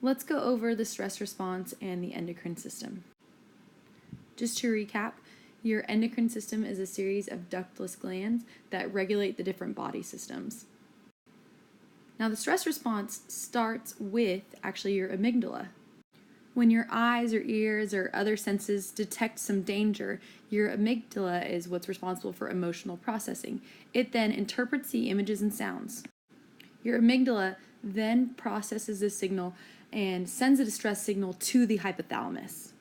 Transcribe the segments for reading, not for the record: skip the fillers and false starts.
Let's go over the stress response and the endocrine system. Just to recap, your endocrine system is a series of ductless glands that regulate the different body systems. Now, the stress response starts with actually your amygdala. When your eyes or ears or other senses detect some danger, your amygdala is what's responsible for emotional processing. It then interprets the images and sounds. Your amygdala then processes this signal and sends a distress signal to the hypothalamus.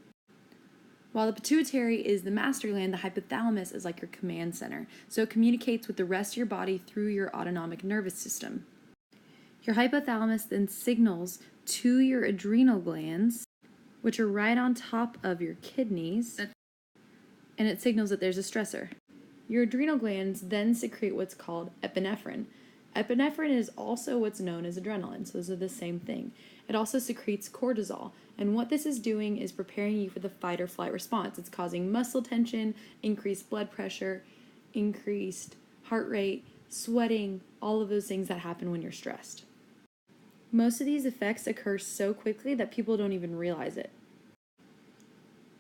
While the pituitary is the master gland, the hypothalamus is like your command center. So it communicates with the rest of your body through your autonomic nervous system. Your hypothalamus then signals to your adrenal glands, which are right on top of your kidneys, and it signals that there's a stressor. Your adrenal glands then secrete what's called epinephrine. Epinephrine is also what's known as adrenaline, so those are the same thing. It also secretes cortisol, and what this is doing is preparing you for the fight or flight response. It's causing muscle tension, increased blood pressure, increased heart rate, sweating, all of those things that happen when you're stressed. Most of these effects occur so quickly that people don't even realize it.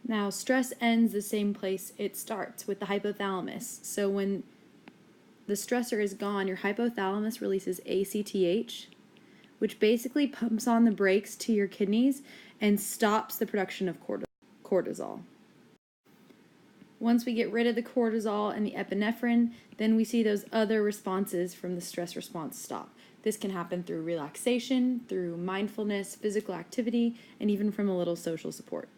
Now, stress ends the same place it starts, with the hypothalamus. So when the stressor is gone, your hypothalamus releases ACTH, which basically pumps on the brakes to your kidneys and stops the production of cortisol. Once we get rid of the cortisol and the epinephrine, then we see those other responses from the stress response stop. This can happen through relaxation, through mindfulness, physical activity, and even from a little social support.